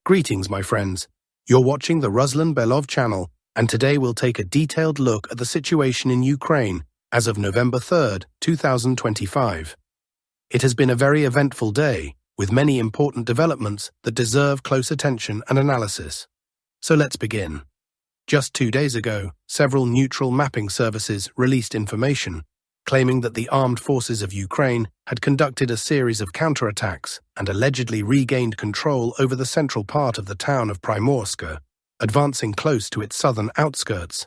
Greetings, my friends. You're watching the Ruslan Belov channel, and today we'll take a detailed look at the situation in Ukraine as of November 3rd, 2025. It has been a very eventful day, with many important developments that deserve close attention and analysis. So let's begin. Just 2 days ago, several neutral mapping services released information claiming that the armed forces of Ukraine had conducted a series of counterattacks and allegedly regained control over the central part of the town of Primorsk, advancing close to its southern outskirts.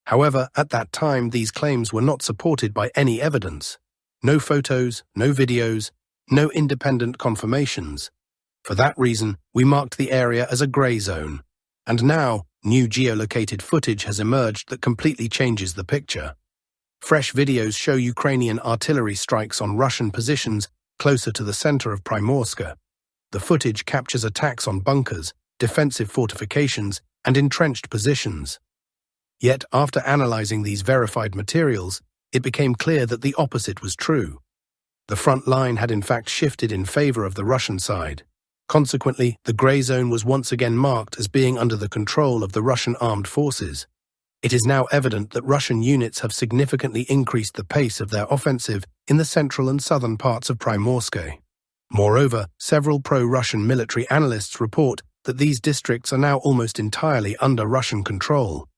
However, at that time, these claims were not supported by any evidence. No photos, no videos, no independent confirmations. For that reason, we marked the area as a grey zone. And now, new geolocated footage has emerged that completely changes the picture. Fresh videos show Ukrainian artillery strikes on Russian positions closer to the center of Primorsk. The footage captures attacks on bunkers, defensive fortifications, and entrenched positions. Yet, after analyzing these verified materials, it became clear that the opposite was true. The front line had in fact shifted in favor of the Russian side. Consequently, the grey zone was once again marked as being under the control of the Russian armed forces. It is now evident that Russian units have significantly increased the pace of their offensive in the central and southern parts of Primorsk. Moreover, several pro-Russian military analysts report that these districts are now almost entirely under Russian control.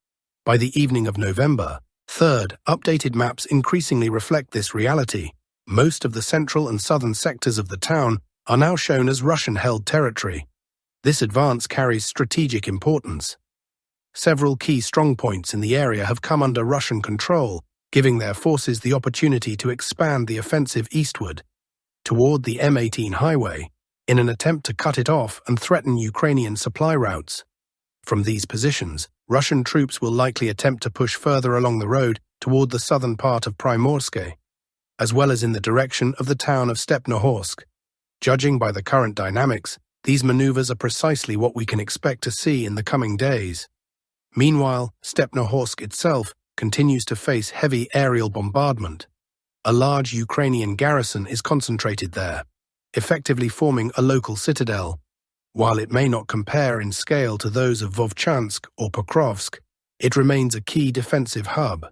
By the evening of November 3rd, updated maps increasingly reflect this reality. Most of the central and southern sectors of the town are now shown as Russian-held territory. This advance carries strategic importance. Several key strongpoints in the area have come under Russian control, giving their forces the opportunity to expand the offensive eastward, toward the M18 highway, in an attempt to cut it off and threaten Ukrainian supply routes. From these positions, Russian troops will likely attempt to push further along the road toward the southern part of Primorsk, as well as in the direction of the town of Stepnohorsk. Judging by the current dynamics, these maneuvers are precisely what we can expect to see in the coming days. Meanwhile, Stepnohorsk itself continues to face heavy aerial bombardment. A large Ukrainian garrison is concentrated there, effectively forming a local citadel. While it may not compare in scale to those of Vauvchansk or Pokrovsk, it remains a key defensive hub.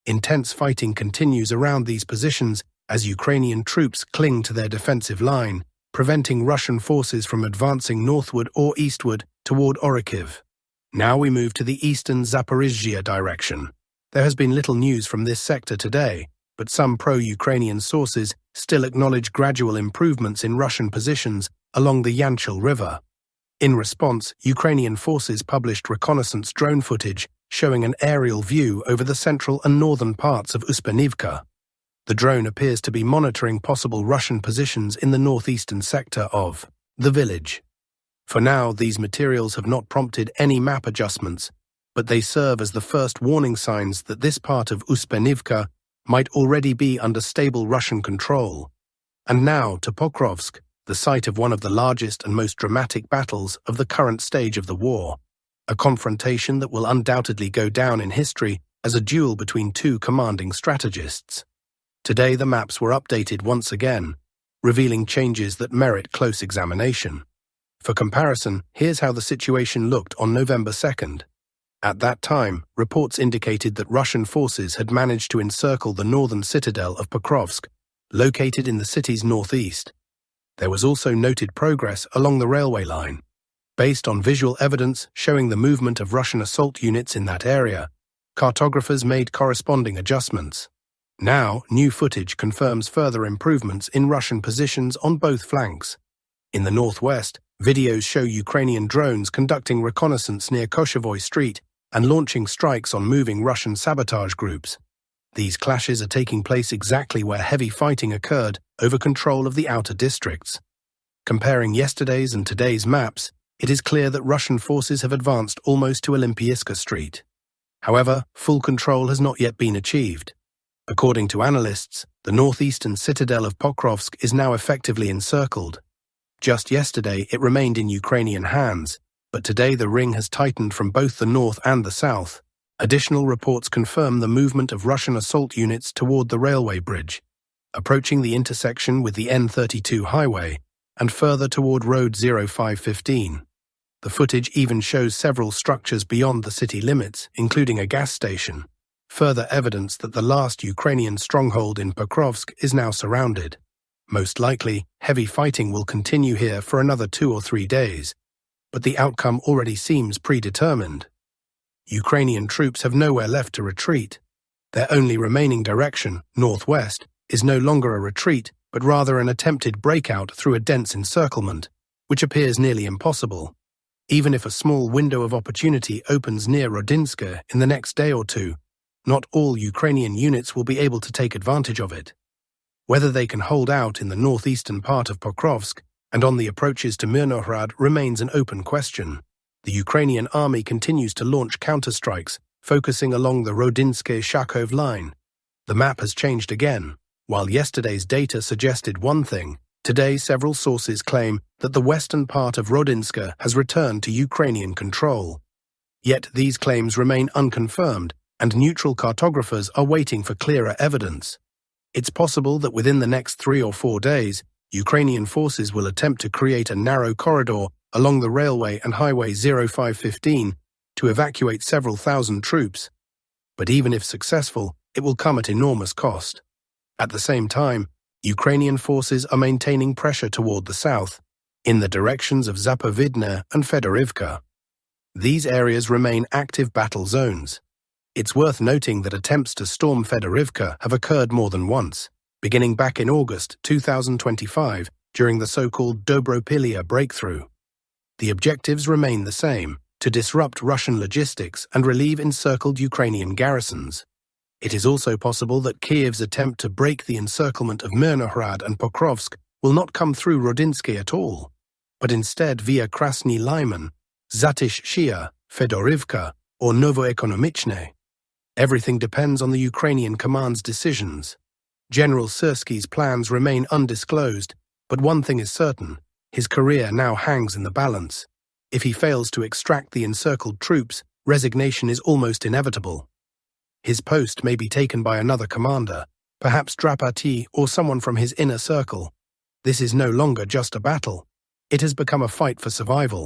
Intense fighting continues around these positions as Ukrainian troops cling to their defensive line, preventing Russian forces from advancing northward or eastward toward Orikhiv. Now we move to the eastern Zaporizhzhia direction. There has been little news from this sector today, but some pro-Ukrainian sources still acknowledge gradual improvements in Russian positions along the Yanchel River. In response, Ukrainian forces published reconnaissance drone footage showing an aerial view over the central and northern parts of Uspenivka. The drone appears to be monitoring possible Russian positions in the northeastern sector of the village. For now, these materials have not prompted any map adjustments, but they serve as the first warning signs that this part of Uspenivka might already be under stable Russian control. And now to Pokrovsk, the site of one of the largest and most dramatic battles of the current stage of the war, a confrontation that will undoubtedly go down in history as a duel between two commanding strategists. Today the maps were updated once again, revealing changes that merit close examination. For comparison, here's how the situation looked on November 2nd. At that time, reports indicated that Russian forces had managed to encircle the northern citadel of Pokrovsk, located in the city's northeast. There was also noted progress along the railway line. Based on visual evidence showing the movement of Russian assault units in that area, cartographers made corresponding adjustments. Now, new footage confirms further improvements in Russian positions on both flanks. In the northwest, videos show Ukrainian drones conducting reconnaissance near Koshevoy Street and launching strikes on moving Russian sabotage groups. These clashes are taking place exactly where heavy fighting occurred over control of the outer districts. Comparing yesterday's and today's maps, it is clear that Russian forces have advanced almost to Olympiyska Street. However, full control has not yet been achieved. According to analysts, the northeastern citadel of Pokrovsk is now effectively encircled. Just yesterday, it remained in Ukrainian hands, but today the ring has tightened from both the north and the south. Additional reports confirm the movement of Russian assault units toward the railway bridge, approaching the intersection with the N32 highway, and further toward Road 0515. The footage even shows several structures beyond the city limits, including a gas station. Further evidence that the last Ukrainian stronghold in Pokrovsk is now surrounded. Most likely, heavy fighting will continue here for another 2 or 3 days, but the outcome already seems predetermined. Ukrainian troops have nowhere left to retreat. Their only remaining direction, northwest, is no longer a retreat, but rather an attempted breakout through a dense encirclement, which appears nearly impossible. Even if a small window of opportunity opens near Rodinska in the next day or two, not all Ukrainian units will be able to take advantage of it. Whether they can hold out in the northeastern part of Pokrovsk and on the approaches to Mirnohrad remains an open question. The Ukrainian army continues to launch counterstrikes, focusing along the Rodinske-Shakov line. The map has changed again. While yesterday's data suggested one thing, today several sources claim that the western part of Rodinska has returned to Ukrainian control. Yet these claims remain unconfirmed, and neutral cartographers are waiting for clearer evidence. It's possible that within the next 3 or 4 days, Ukrainian forces will attempt to create a narrow corridor along the railway and Highway 0515 to evacuate several thousand troops. But even if successful, it will come at enormous cost. At the same time, Ukrainian forces are maintaining pressure toward the south, in the directions of Zapovidne and Fedorivka. These areas remain active battle zones. It's worth noting that attempts to storm Fedorivka have occurred more than once, beginning back in August 2025 during the so-called Dobropilia breakthrough. The objectives remain the same: to disrupt Russian logistics and relieve encircled Ukrainian garrisons. It is also possible that Kiev's attempt to break the encirclement of Mirnohrad and Pokrovsk will not come through Rodinsky at all, but instead via Krasny Lyman, Zatish-Shia, Fedorivka, or Novoekonomichne. Everything depends on the Ukrainian command's decisions. General Syrsky's plans remain undisclosed, but one thing is certain: his career now hangs in the balance. If he fails to extract the encircled troops, resignation is almost inevitable. His post may be taken by another commander, perhaps Drapati or someone from his inner circle. This is no longer just a battle. It has become a fight for survival.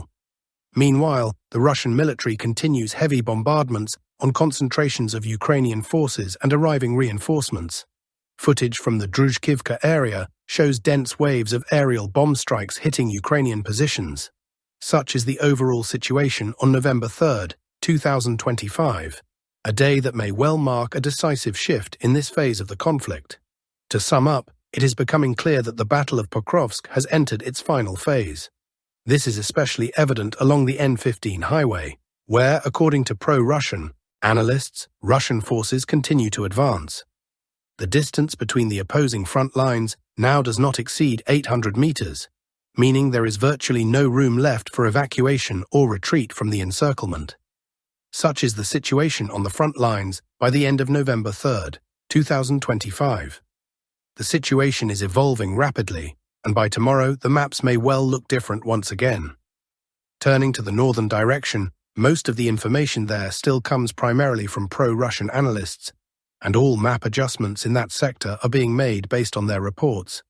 Meanwhile, the Russian military continues heavy bombardments on concentrations of Ukrainian forces and arriving reinforcements. Footage from the Druzhkivka area shows dense waves of aerial bomb strikes hitting Ukrainian positions. Such is the overall situation on November 3, 2025. A day that may well mark a decisive shift in this phase of the conflict. To sum up, it is becoming clear that the Battle of Pokrovsk has entered its final phase. This is especially evident along the N15 highway, where, according to pro-Russian analysts, Russian forces continue to advance. The distance between the opposing front lines now does not exceed 800 meters, meaning there is virtually no room left for evacuation or retreat from the encirclement. Such is the situation on the front lines by the end of November 3, 2025. The situation is evolving rapidly, and by tomorrow the maps may well look different once again. Turning to the northern direction, most of the information there still comes primarily from pro-Russian analysts, and all map adjustments in that sector are being made based on their reports.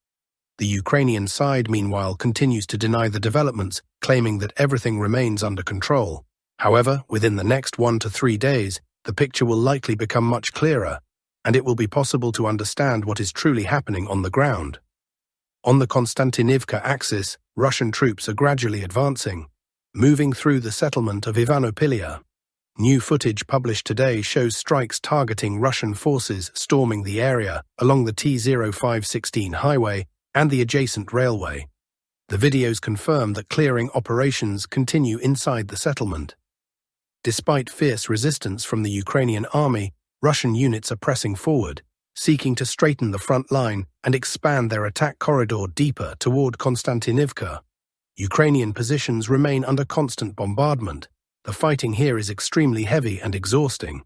The Ukrainian side, meanwhile, continues to deny the developments, claiming that everything remains under control. However, within the next 1 to 3 days, the picture will likely become much clearer, and it will be possible to understand what is truly happening on the ground. On the Konstantinivka axis, Russian troops are gradually advancing, moving through the settlement of Ivanopilia. New footage published today shows strikes targeting Russian forces storming the area along the T0516 highway and the adjacent railway. The videos confirm that clearing operations continue inside the settlement. Despite fierce resistance from the Ukrainian army, Russian units are pressing forward, seeking to straighten the front line and expand their attack corridor deeper toward Konstantinivka. Ukrainian positions remain under constant bombardment. The fighting here is extremely heavy and exhausting.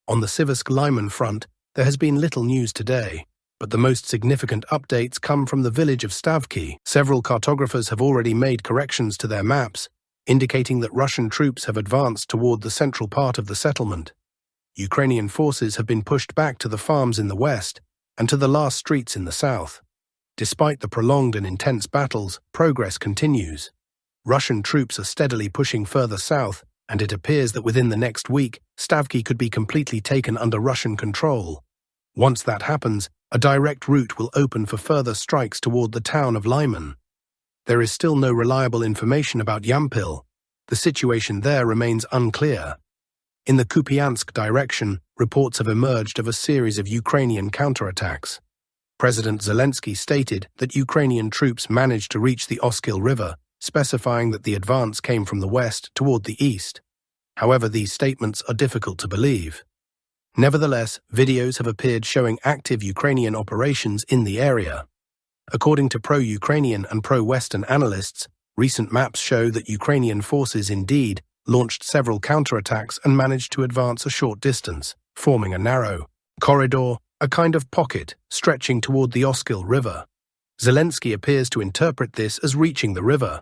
On the Siversk-Lyman front, there has been little news today, but the most significant updates come from the village of Stavki. Several cartographers have already made corrections to their maps, indicating that Russian troops have advanced toward the central part of the settlement. Ukrainian forces have been pushed back to the farms in the west and to the last streets in the south. Despite the prolonged and intense battles, progress continues. Russian troops are steadily pushing further south, and it appears that within the next week, Stavky could be completely taken under Russian control. Once that happens, a direct route will open for further strikes toward the town of Lyman. There is still no reliable information about Yampil. The situation there remains unclear. In the Kupansk direction, reports have emerged of a series of Ukrainian counterattacks. President Zelensky stated that Ukrainian troops managed to reach the Oskil River, specifying that the advance came from the west toward the east. However, these statements are difficult to believe. Nevertheless, videos have appeared showing active Ukrainian operations in the area. According to pro-Ukrainian and pro-Western analysts, recent maps show that Ukrainian forces indeed launched several counterattacks and managed to advance a short distance, forming a narrow corridor, a kind of pocket stretching toward the Oskil River. Zelensky appears to interpret this as reaching the river,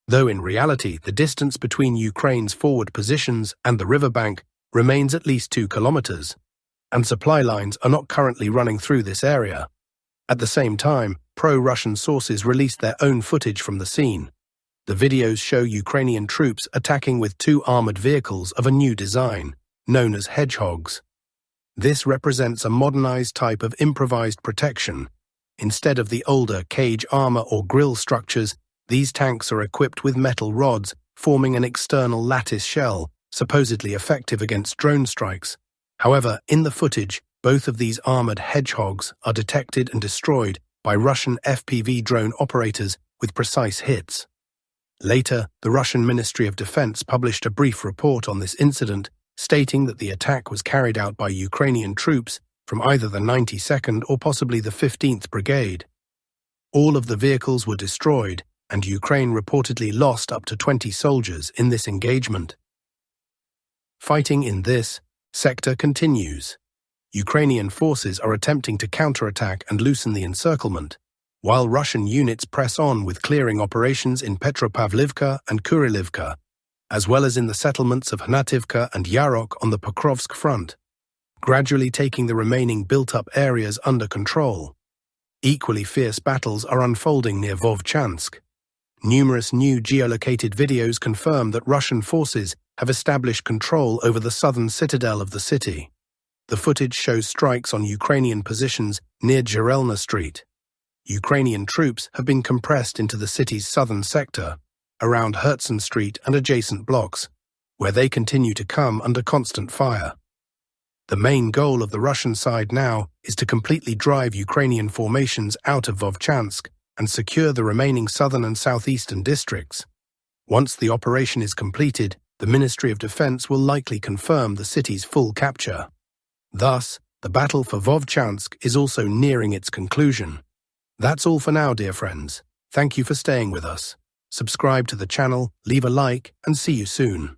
though in reality the distance between Ukraine's forward positions and the riverbank remains at least 2 kilometers, and supply lines are not currently running through this area. At the same time, pro-Russian sources released their own footage from the scene. The videos show Ukrainian troops attacking with 2 armored vehicles of a new design, known as hedgehogs. This represents a modernized type of improvised protection. Instead of the older cage armor or grille structures, these tanks are equipped with metal rods, forming an external lattice shell, supposedly effective against drone strikes. However, in the footage, both of these armored hedgehogs are detected and destroyed by Russian FPV drone operators with precise hits. Later, the Russian Ministry of Defense published a brief report on this incident, stating that the attack was carried out by Ukrainian troops from either the 92nd or possibly the 15th Brigade. All of the vehicles were destroyed, and Ukraine reportedly lost up to 20 soldiers in this engagement. Fighting in this sector continues. Ukrainian forces are attempting to counterattack and loosen the encirclement, while Russian units press on with clearing operations in Petropavlivka and Kurilivka, as well as in the settlements of Hnativka and Yarok on the Pokrovsk front, gradually taking the remaining built-up areas under control. Equally fierce battles are unfolding near Vauvchansk. Numerous new geolocated videos confirm that Russian forces have established control over the southern citadel of the city. The footage shows strikes on Ukrainian positions near Jarelna Street. Ukrainian troops have been compressed into the city's southern sector, around Herzen Street and adjacent blocks, where they continue to come under constant fire. The main goal of the Russian side now is to completely drive Ukrainian formations out of Vauvchansk and secure the remaining southern and southeastern districts. Once the operation is completed, the Ministry of Defense will likely confirm the city's full capture. Thus, the battle for Vauvchansk is also nearing its conclusion. That's all for now, dear friends. Thank you for staying with us. Subscribe to the channel, leave a like, and see you soon.